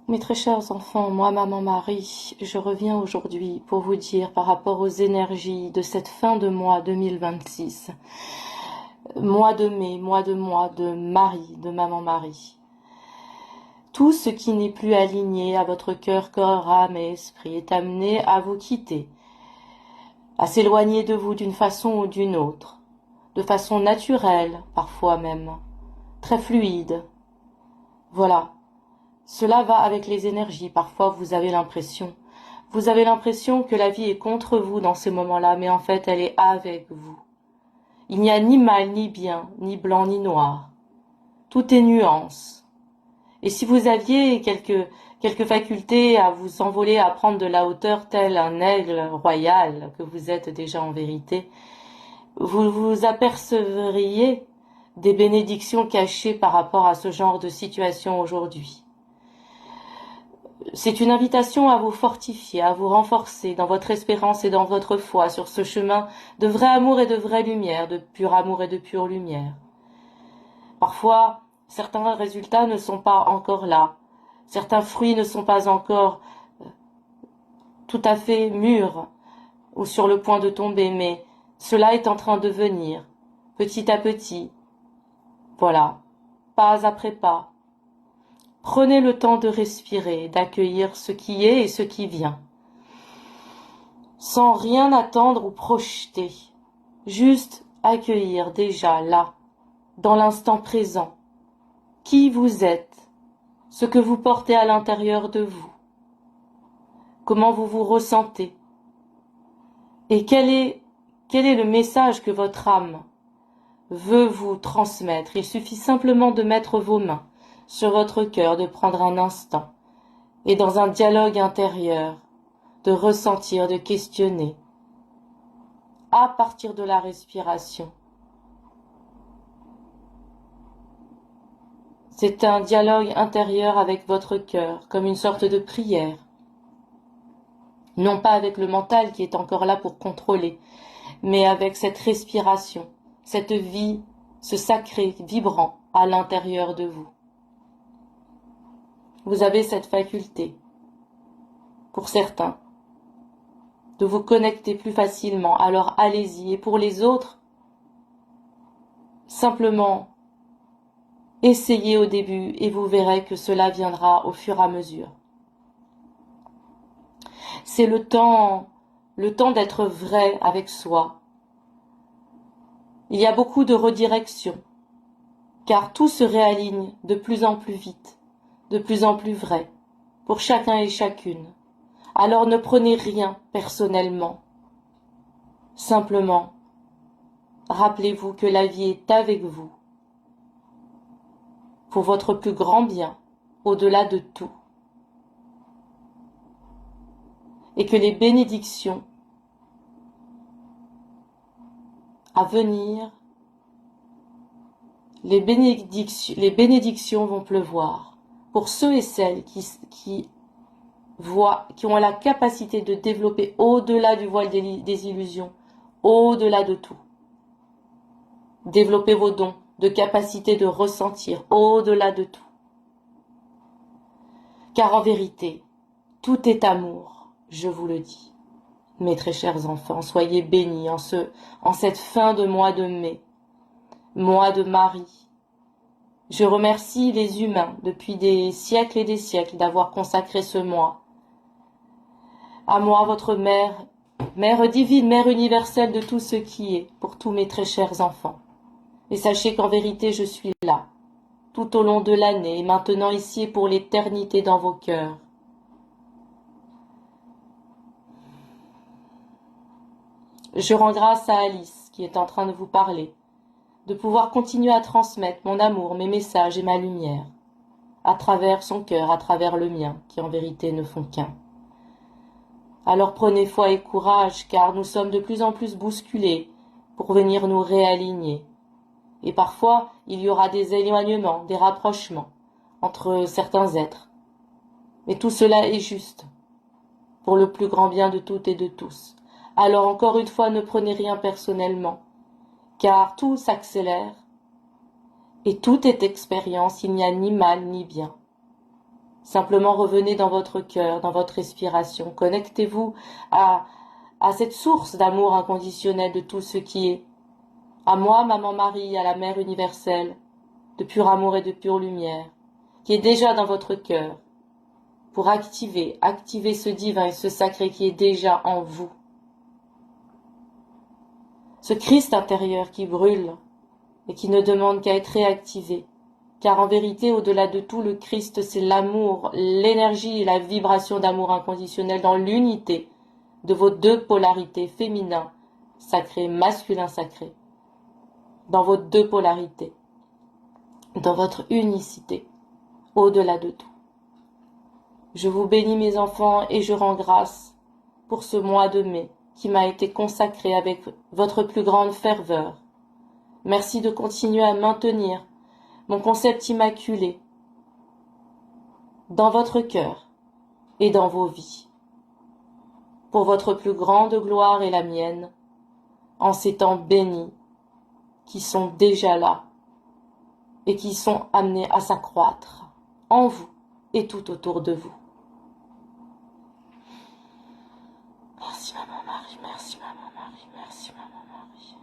Mes très chers enfants, moi, Maman Marie, je reviens aujourd'hui pour vous dire par rapport aux énergies de cette fin de mois 2026, mois de mai, mois de Marie, de Maman Marie. Tout ce qui n'est plus aligné à votre cœur, corps, âme et esprit est amené à vous quitter, à s'éloigner de vous d'une façon ou d'une autre, de façon naturelle, parfois même, très fluide. Voilà. Cela va avec les énergies. Parfois, vous avez l'impression que la vie est contre vous dans ces moments-là, mais en fait, elle est avec vous. Il n'y a ni mal, ni bien, ni blanc, ni noir. Tout est nuance. Et si vous aviez quelques facultés à vous envoler, à prendre de la hauteur tel un aigle royal que vous êtes déjà en vérité, vous vous apercevriez des bénédictions cachées par rapport à ce genre de situation aujourd'hui. C'est une invitation à vous fortifier, à vous renforcer dans votre espérance et dans votre foi sur ce chemin de vrai amour et de vraie lumière, de pur amour et de pure lumière. Parfois, certains résultats ne sont pas encore là, certains fruits ne sont pas encore tout à fait mûrs ou sur le point de tomber, mais cela est en train de venir, petit à petit. Voilà, pas après pas. Prenez le temps de respirer, d'accueillir ce qui est et ce qui vient. Sans rien attendre ou projeter, juste accueillir déjà là, dans l'instant présent, qui vous êtes, ce que vous portez à l'intérieur de vous, comment vous vous ressentez, et quel est le message que votre âme veut vous transmettre. Il suffit simplement de mettre vos mains sur votre cœur, de prendre un instant, et dans un dialogue intérieur, de ressentir, de questionner, à partir de la respiration. C'est un dialogue intérieur avec votre cœur, comme une sorte de prière. Non pas avec le mental qui est encore là pour contrôler, mais avec cette respiration, cette vie, ce sacré vibrant à l'intérieur de vous. Vous avez cette faculté, pour certains, de vous connecter plus facilement, alors allez-y. Et pour les autres, simplement essayez au début et vous verrez que cela viendra au fur et à mesure. C'est le temps d'être vrai avec soi. Il y a beaucoup de redirection, car tout se réaligne de plus en plus vite, de plus en plus vrai, pour chacun et chacune. Alors ne prenez rien personnellement. Simplement, rappelez-vous que la vie est avec vous, pour votre plus grand bien, au-delà de tout. Et que les bénédictions à venir, les bénédictions vont pleuvoir pour ceux et celles qui ont la capacité de développer au-delà du voile des illusions, au-delà de tout. Développez vos dons de capacité de ressentir au-delà de tout. Car en vérité, tout est amour, je vous le dis. Mes très chers enfants, soyez bénis en cette fin de mois de mai, mois de Marie. Je remercie les humains depuis des siècles et des siècles d'avoir consacré ce mois. À moi, votre mère, mère divine, mère universelle de tout ce qui est, pour tous mes très chers enfants. Et sachez qu'en vérité, je suis là, tout au long de l'année, et maintenant ici et pour l'éternité dans vos cœurs. Je rends grâce à Alice, qui est en train de vous parler, de pouvoir continuer à transmettre mon amour, mes messages et ma lumière, à travers son cœur, à travers le mien, qui en vérité ne font qu'un. Alors prenez foi et courage, car nous sommes de plus en plus bousculés pour venir nous réaligner. Et parfois, il y aura des éloignements, des rapprochements entre certains êtres. Mais tout cela est juste, pour le plus grand bien de toutes et de tous. Alors encore une fois, ne prenez rien personnellement, car tout s'accélère, et tout est expérience, il n'y a ni mal ni bien. Simplement revenez dans votre cœur, dans votre respiration. Connectez-vous à cette source d'amour inconditionnel de tout ce qui est. À moi, Maman Marie, à la Mère universelle, de pur amour et de pure lumière, qui est déjà dans votre cœur, pour activer ce divin et ce sacré qui est déjà en vous. Ce Christ intérieur qui brûle et qui ne demande qu'à être réactivé. Car en vérité, au-delà de tout, le Christ, c'est l'amour, l'énergie et la vibration d'amour inconditionnel dans l'unité de vos deux polarités, féminin, sacré, masculin, sacré. Dans vos deux polarités, dans votre unicité, au-delà de tout. Je vous bénis mes enfants et je rends grâce pour ce mois de mai qui m'a été consacré avec votre plus grande ferveur. Merci de continuer à maintenir mon concept immaculé dans votre cœur et dans vos vies. Pour votre plus grande gloire et la mienne, en ces temps bénis qui sont déjà là et qui sont amenés à s'accroître en vous et tout autour de vous. Merci Maman Marie, merci Maman Marie, merci Maman Marie.